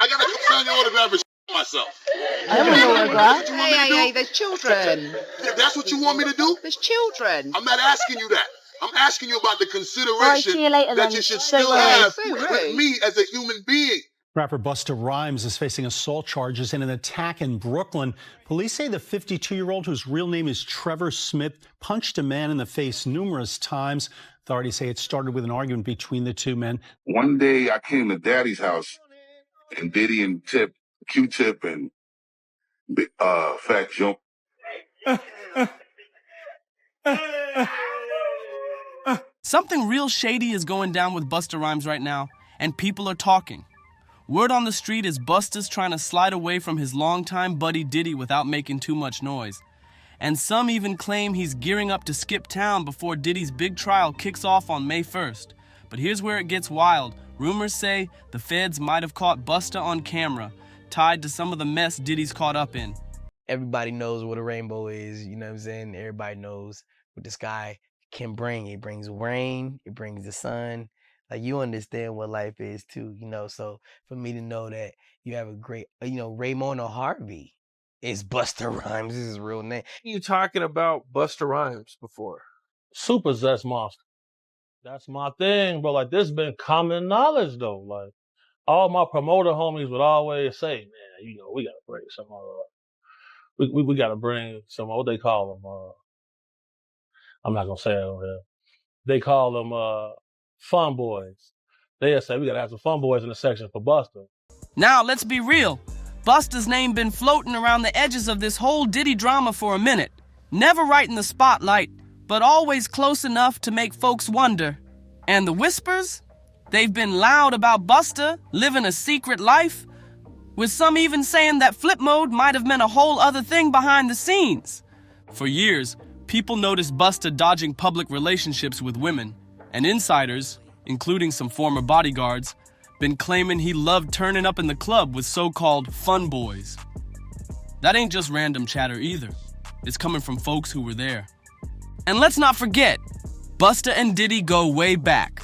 I gotta come sign your autograph and myself. I don't want no autograph. Hey, there's children. That's what you want me to do? There's children. I'm not asking you that. I'm asking you about the consideration see you later, that then. you should Don't still worry. have So with rude. me as a human being. Rapper Busta Rhymes is facing assault charges in an attack in Brooklyn. Police say the 52-year-old, whose real name is Trevor Smith, punched a man in the face numerous times. Authorities say it started with an argument between the two men. One day I came to Daddy's house, and Diddy and Q-Tip and Fat Jump. Something real shady is going down with Busta Rhymes right now, and people are talking. Word on the street is Busta's trying to slide away from his longtime buddy Diddy without making too much noise. And some even claim he's gearing up to skip town before Diddy's big trial kicks off on May 1st. But here's where it gets wild. Rumors say the feds might have caught Busta on camera, tied to some of the mess Diddy's caught up in. Everybody knows what a rainbow is, you know what I'm saying? Everybody knows what the sky can bring. It brings rain, it brings the sun. Like, you understand what life is too, you know? So for me to know that you have a great, Raymond Harvey is Busta Rhymes, this is his real name. You talking about Busta Rhymes before? Super Zest Monster. That's my thing, bro. Like, this been common knowledge, though. Like, all my promoter homies would always say, man, we gotta bring some, we gotta bring some, what they call them, I'm not gonna say it over here. They call them, fun boys. They'll say, we gotta have some fun boys in the section for Busta. Now, let's be real. Busta's name been floating around the edges of this whole Diddy drama for a minute. Never right in the spotlight, but always close enough to make folks wonder. And the whispers? They've been loud about Busta living a secret life, with some even saying that flip mode might have meant a whole other thing behind the scenes. For years, people noticed Busta dodging public relationships with women, and insiders, including some former bodyguards, been claiming he loved turning up in the club with so-called fun boys. That ain't just random chatter either. It's coming from folks who were there. And let's not forget, Busta and Diddy go way back.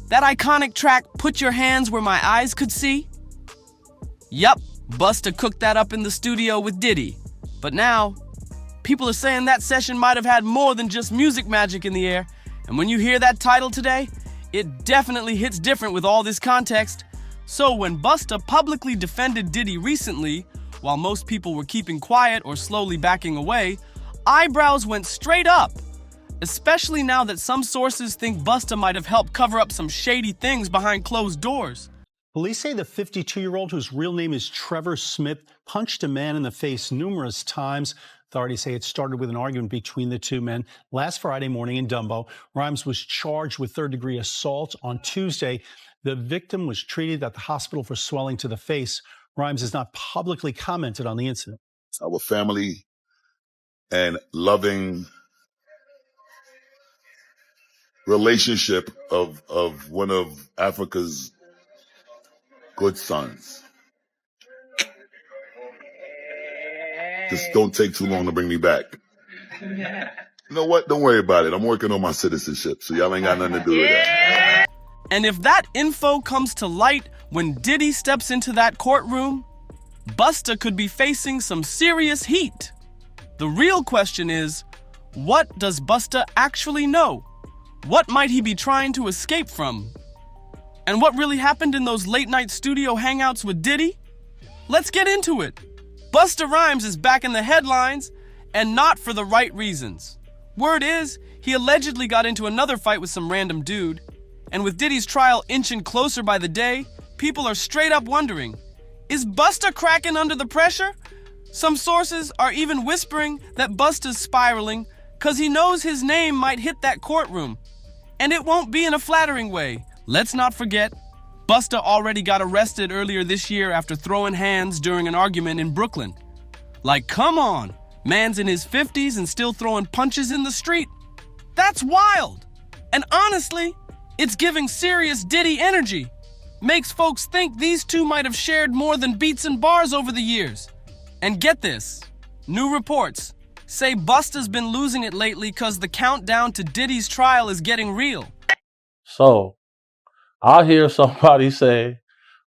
That iconic track, Put Your Hands Where My Eyes Could See? Yup, Busta cooked that up in the studio with Diddy. But now, people are saying that session might have had more than just music magic in the air. And when you hear that title today, it definitely hits different with all this context. So when Busta publicly defended Diddy recently, while most people were keeping quiet or slowly backing away, eyebrows went straight up. Especially now that some sources think Busta might have helped cover up some shady things behind closed doors. Police say the 52-year-old, whose real name is Trevor Smith, punched a man in the face numerous times. Authorities say it started with an argument between the two men last Friday morning in Dumbo. Rhymes was charged with third-degree assault on Tuesday. The victim was treated at the hospital for swelling to the face. Rhymes has not publicly commented on the incident. Our family and loving relationship of one of Africa's good sons. Just don't take too long to bring me back. You know what? Don't worry about it. I'm working on my citizenship, so y'all ain't got nothing to do with that. And if that info comes to light when Diddy steps into that courtroom, Busta could be facing some serious heat. The real question is, what does Busta actually know? What might he be trying to escape from? And what really happened in those late-night studio hangouts with Diddy? Let's get into it. Busta Rhymes is back in the headlines, and not for the right reasons. Word is, he allegedly got into another fight with some random dude, and with Diddy's trial inching closer by the day, people are straight up wondering, is Busta cracking under the pressure? Some sources are even whispering that Busta's spiraling because he knows his name might hit that courtroom. And it won't be in a flattering way. Let's not forget, Busta already got arrested earlier this year after throwing hands during an argument in Brooklyn. Like, come on, man's in his 50s and still throwing punches in the street. That's wild. And honestly, it's giving serious Diddy energy. Makes folks think these two might have shared more than beats and bars over the years. And get this, new reports say Busta's been losing it lately because the countdown to Diddy's trial is getting real. So, I hear somebody say,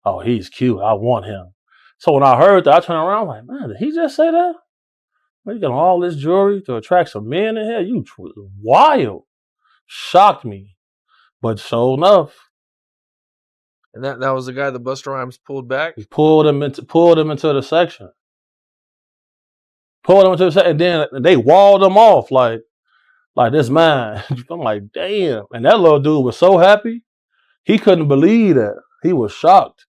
oh, he's cute. I want him. So when I heard that, I turned around like, man, did he just say that? Man, you got all this jewelry to attract some men in here? You wild. Shocked me. But sure enough, And that was the guy that Busta Rhymes pulled back? he pulled him into the section. And then they walled him off like this man. I'm like, damn. And that little dude was so happy. He couldn't believe that. He was shocked.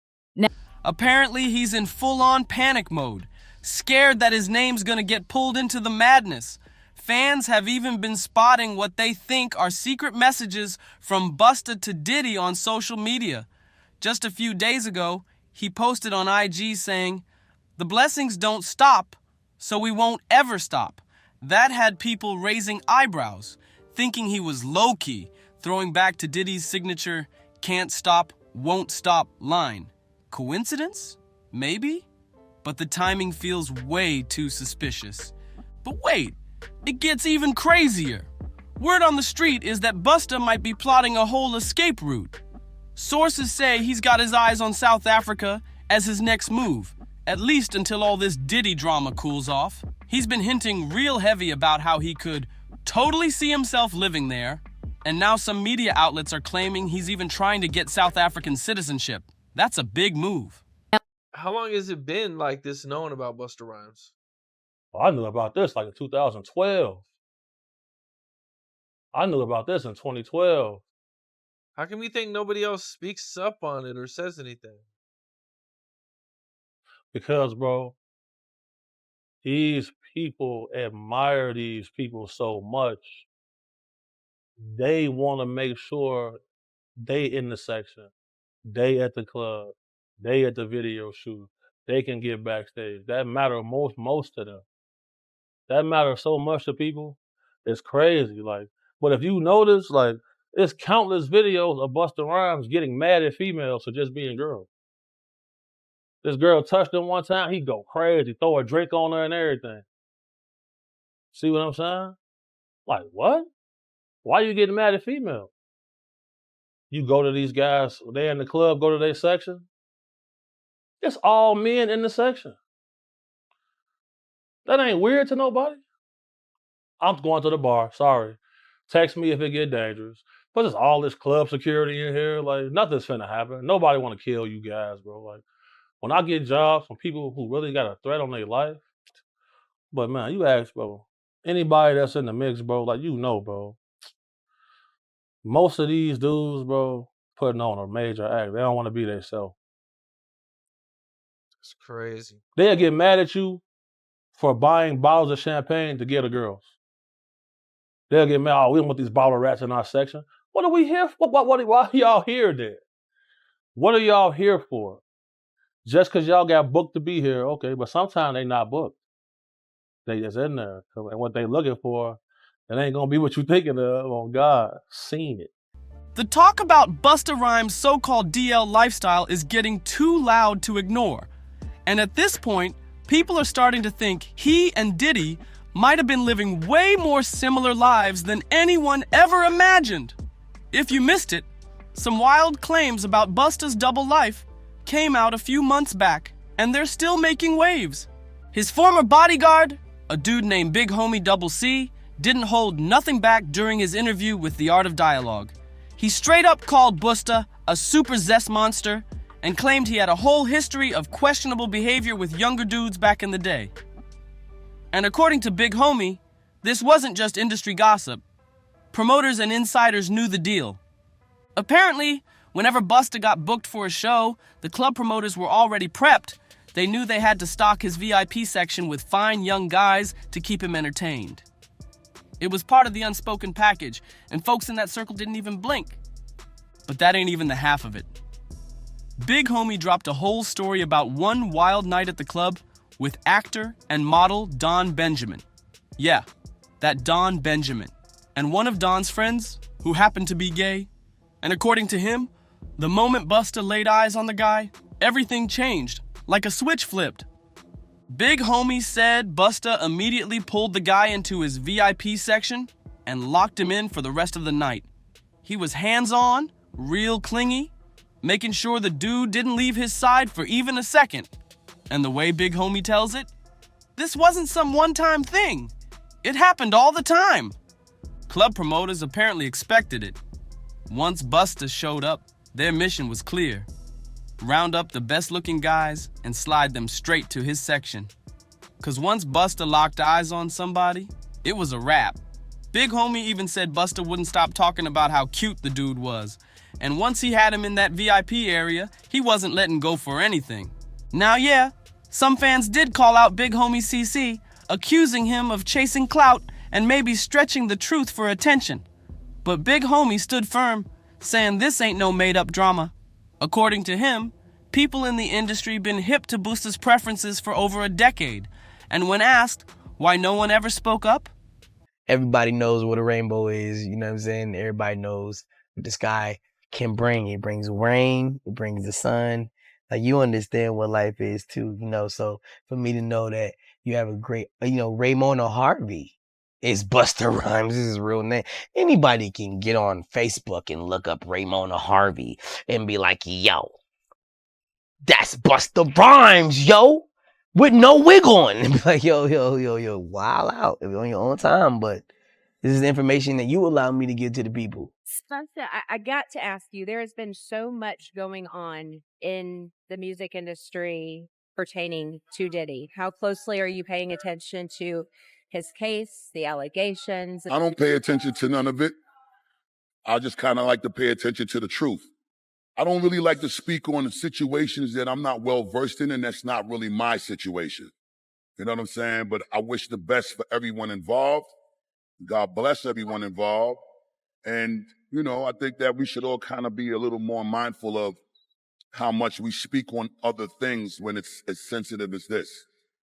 Apparently, he's in full-on panic mode, scared that his name's gonna get pulled into the madness. Fans have even been spotting what they think are secret messages from Busta to Diddy on social media. Just a few days ago, he posted on IG saying, "The blessings don't stop, so we won't ever stop." That had people raising eyebrows, thinking he was low-key, throwing back to Diddy's signature "can't stop, won't stop" line. Coincidence? Maybe? But the timing feels way too suspicious. But wait, it gets even crazier. Word on the street is that Busta might be plotting a whole escape route. Sources say he's got his eyes on South Africa as his next move, at least until all this Diddy drama cools off. He's been hinting real heavy about how he could totally see himself living there, and now some media outlets are claiming he's even trying to get South African citizenship. That's a big move. How long has it been like this known about Busta Rhymes? Well, I knew about this like in 2012. I knew about this in 2012. How come you think nobody else speaks up on it or says anything? Because, bro, these people admire these people so much. They want to make sure they in the section. They at the club. They at the video shoot. They can get backstage. That matter most to them. That matters so much to people. It's crazy. Like, but if you notice, like, it's countless videos of Busta Rhymes getting mad at females for just being girls. This girl touched him one time, he go crazy, throw a drink on her and everything. See what I'm saying? Like, what? Why you getting mad at females? You go to these guys, they in the club, go to their section. It's all men in the section. That ain't weird to nobody. I'm going to the bar, sorry. Text me if it get dangerous. But there's all this club security in here. Like, nothing's finna happen. Nobody want to kill you guys, bro. Like, when I get jobs from people who really got a threat on their life, but man, you ask, bro, anybody that's in the mix, bro, like, you know, bro, most of these dudes, bro, putting on a major act. They don't want to be themselves. It's crazy. They'll get mad at you for buying bottles of champagne to get the girls. They'll get mad, oh, we don't want these bottle rats in our section. What are we here for? Why are y'all here then? What are y'all here for? Just because y'all got booked to be here, okay, but sometimes they not booked. They just in there. And what they looking for, it ain't going to be what you thinking of. Oh, God, seen it. The talk about Busta Rhymes' so-called DL lifestyle is getting too loud to ignore. And at this point, people are starting to think he and Diddy might have been living way more similar lives than anyone ever imagined. If you missed it, some wild claims about Busta's double life came out a few months back, and they're still making waves. His former bodyguard, a dude named Big Homie Double C, didn't hold nothing back during his interview with The Art of Dialogue. He straight up called Busta a super zest monster and claimed he had a whole history of questionable behavior with younger dudes back in the day. And according to Big Homie, this wasn't just industry gossip. Promoters and insiders knew the deal. Apparently, whenever Busta got booked for a show, the club promoters were already prepped. They knew they had to stock his VIP section with fine young guys to keep him entertained. It was part of the unspoken package, and folks in that circle didn't even blink. But that ain't even the half of it. Big Homie dropped a whole story about one wild night at the club with actor and model Don Benjamin. Yeah, that Don Benjamin. And one of Don's friends, who happened to be gay. And according to him, the moment Busta laid eyes on the guy, everything changed, like a switch flipped. Big Homie said Busta immediately pulled the guy into his VIP section and locked him in for the rest of the night. He was hands-on, real clingy, making sure the dude didn't leave his side for even a second. And the way Big Homie tells it, this wasn't some one-time thing. It happened all the time. Club promoters apparently expected it. Once Busta showed up, their mission was clear. Round up the best-looking guys and slide them straight to his section. 'Cause once Busta locked eyes on somebody, it was a wrap. Big Homie even said Busta wouldn't stop talking about how cute the dude was. And once he had him in that VIP area, he wasn't letting go for anything. Now yeah, some fans did call out Big Homie CC, accusing him of chasing clout and maybe stretching the truth for attention. But Big Homie stood firm, saying this ain't no made-up drama. According to him, people in the industry been hip to Busta's preferences for over a decade. And when asked why no one ever spoke up, Everybody knows what a rainbow is, you know what I'm saying? Everybody knows what the sky can bring. It brings rain, it brings the sun. Like, you understand what life is too, you know? So for me to know that you have a great, Raymona Harvey is Busta Rhymes, this is his real name. Anybody can get on Facebook and look up Raymona Harvey and be like, yo, that's Busta Rhymes, yo, with no wig on. And be like, yo, wild out. If you're on your own time, but this is information that you allow me to give to the people. Busta, I got to ask you, there has been so much going on in the music industry pertaining to Diddy. How closely are you paying attention to his case, the allegations? I don't pay attention to none of it. I just kind of like to pay attention to the truth. I don't really like to speak on situations that I'm not well versed in, and that's not really my situation. You know what I'm saying? But I wish the best for everyone involved. God bless everyone involved. And, I think that we should all kind of be a little more mindful of how much we speak on other things when it's as sensitive as this.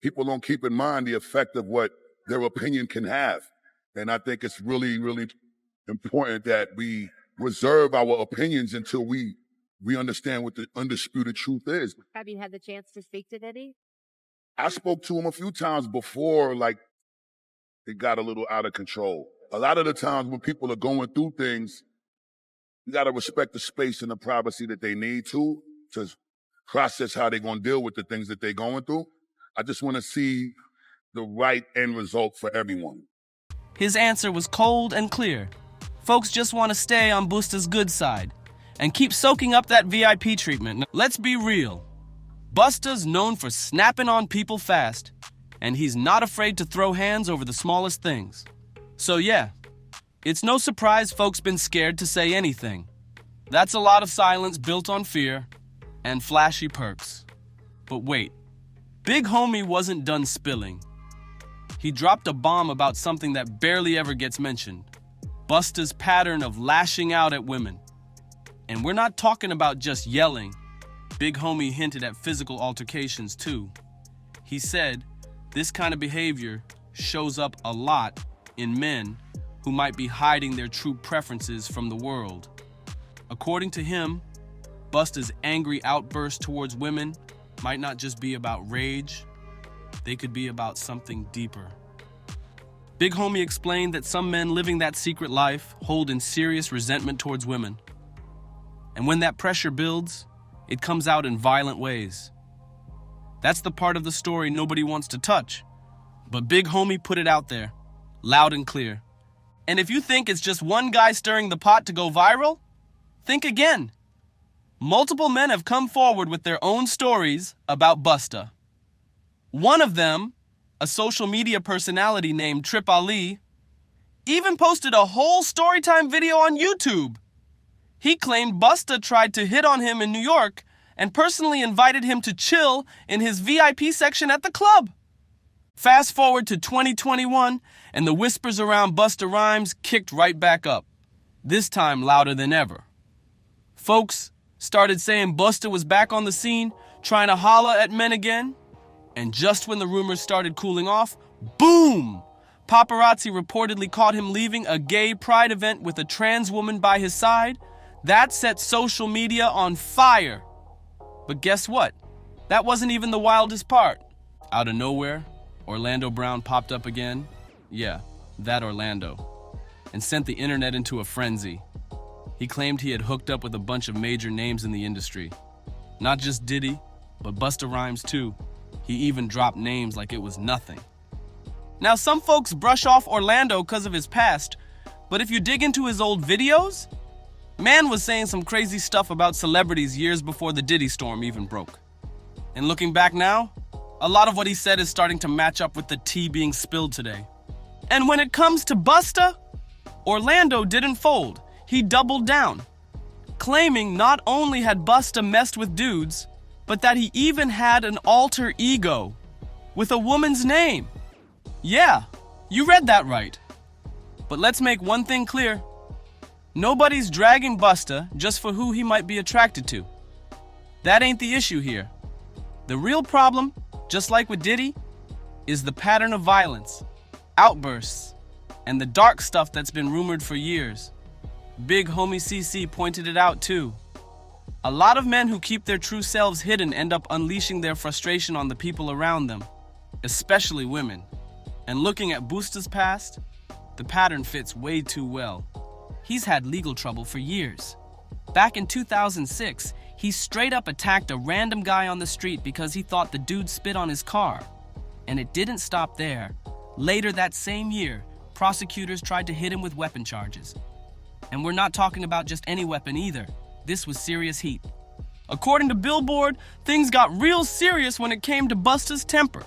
People don't keep in mind the effect of what their opinion can have. And I think it's really, really important that we reserve our opinions until we understand what the undisputed truth is. Have you had the chance to speak to Diddy? I spoke to him a few times before, it got a little out of control. A lot of the times when people are going through things, you got to respect the space and the privacy that they need to process how they're going to deal with the things that they're going through. I just want to see the right end result for everyone. his answer was cold and clear. Folks just want to stay on Busta's good side and keep soaking up that VIP treatment. Let's be real. Busta's known for snapping on people fast, and he's not afraid to throw hands over the smallest things. So yeah, it's no surprise folks been scared to say anything. That's a lot of silence built on fear and flashy perks. But wait, Big Homie wasn't done spilling. He dropped a bomb about something that barely ever gets mentioned. Busta's pattern of lashing out at women. And we're not talking about just yelling. Big Homie hinted at physical altercations too. He said this kind of behavior shows up a lot in men who might be hiding their true preferences from the world. According to him, Busta's angry outbursts towards women might not just be about rage, they could be about something deeper. Big Homie explained that some men living that secret life hold in serious resentment towards women. And when that pressure builds, it comes out in violent ways. That's the part of the story nobody wants to touch. But Big Homie put it out there, loud and clear. And if you think it's just one guy stirring the pot to go viral, think again. Multiple men have come forward with their own stories about Busta. One of them, a social media personality named Trip Ali, even posted a whole storytime video on YouTube. He claimed Busta tried to hit on him in New York and personally invited him to chill in his VIP section at the club. Fast forward to 2021, and the whispers around Busta Rhymes kicked right back up, this time louder than ever. Folks started saying Busta was back on the scene, trying to holla at men again. And just when the rumors started cooling off, boom! Paparazzi reportedly caught him leaving a gay pride event with a trans woman by his side. That set social media on fire. But guess what? That wasn't even the wildest part. Out of nowhere, Orlando Brown popped up again. Yeah, that Orlando. And sent the internet into a frenzy. He claimed he had hooked up with a bunch of major names in the industry. Not just Diddy, but Busta Rhymes too. He even dropped names like it was nothing. Now, some folks brush off Orlando because of his past, but if you dig into his old videos, man was saying some crazy stuff about celebrities years before the Diddy storm even broke. And looking back now, a lot of what he said is starting to match up with the tea being spilled today. And when it comes to Busta, Orlando didn't fold. He doubled down, claiming not only had Busta messed with dudes, but that he even had an alter ego with a woman's name. Yeah, you read that right. But let's make one thing clear. Nobody's dragging Busta just for who he might be attracted to. That ain't the issue here. The real problem, just like with Diddy, is the pattern of violence, outbursts, and the dark stuff that's been rumored for years. Big homie CC pointed it out too. A lot of men who keep their true selves hidden end up unleashing their frustration on the people around them, especially women. And looking at Busta's past, the pattern fits way too well. He's had legal trouble for years. Back in 2006, he straight up attacked a random guy on the street because he thought the dude spit on his car. And it didn't stop there. Later that same year, prosecutors tried to hit him with weapon charges. And we're not talking about just any weapon either. This was serious heat. According to Billboard, things got real serious when it came to Busta's temper.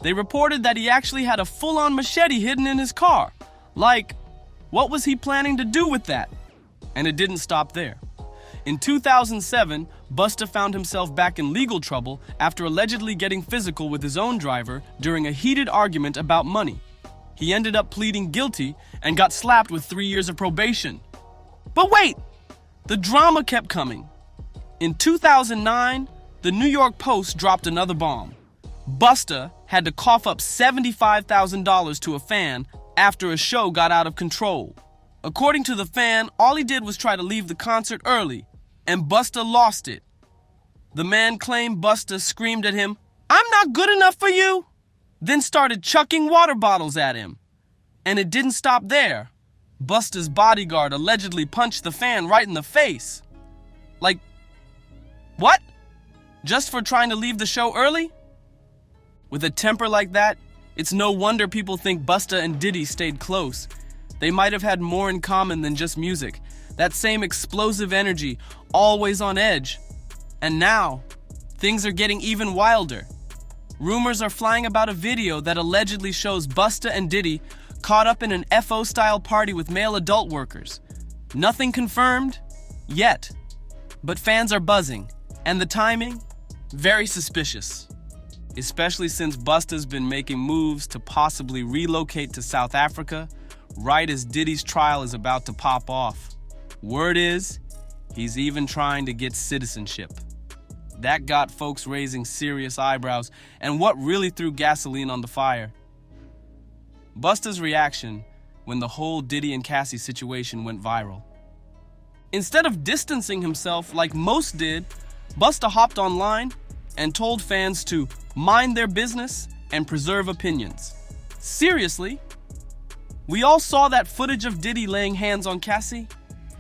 They reported that he actually had a full-on machete hidden in his car. Like, what was he planning to do with that? And it didn't stop there. In 2007, Busta found himself back in legal trouble after allegedly getting physical with his own driver during a heated argument about money. He ended up pleading guilty and got slapped with 3 years of probation. But wait! The drama kept coming. In 2009, the New York Post dropped another bomb. Busta had to cough up $75,000 to a fan after a show got out of control. According to the fan, all he did was try to leave the concert early, and Busta lost it. The man claimed Busta screamed at him, "I'm not good enough for you," then started chucking water bottles at him. And it didn't stop there. Busta's bodyguard allegedly punched the fan right in the face. Like, what? Just for trying to leave the show early? With a temper like that, it's no wonder people think Busta and Diddy stayed close. They might have had more in common than just music. That same explosive energy, always on edge. And now, things are getting even wilder. Rumors are flying about a video that allegedly shows Busta and Diddy caught up in an FO-style party with male adult workers. Nothing confirmed, yet. But fans are buzzing, and the timing, very suspicious. Especially since Busta's been making moves to possibly relocate to South Africa right as Diddy's trial is about to pop off. Word is, he's even trying to get citizenship. That got folks raising serious eyebrows, and what really threw gasoline on the fire? Busta's reaction when the whole Diddy and Cassie situation went viral. Instead of distancing himself like most did, Busta hopped online and told fans to mind their business and preserve opinions. Seriously? We all saw that footage of Diddy laying hands on Cassie.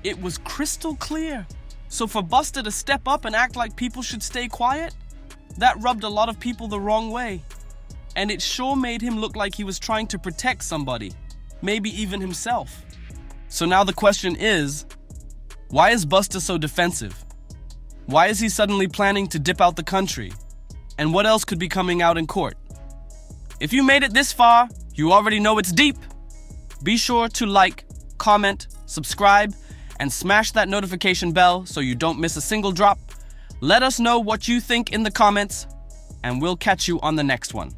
It was crystal clear. So for Busta to step up and act like people should stay quiet, that rubbed a lot of people the wrong way. And it sure made him look like he was trying to protect somebody, maybe even himself. So now the question is, why is Busta so defensive? Why is he suddenly planning to dip out the country? And what else could be coming out in court? If you made it this far, you already know it's deep. Be sure to like, comment, subscribe, and smash that notification bell so you don't miss a single drop. Let us know what you think in the comments, and we'll catch you on the next one.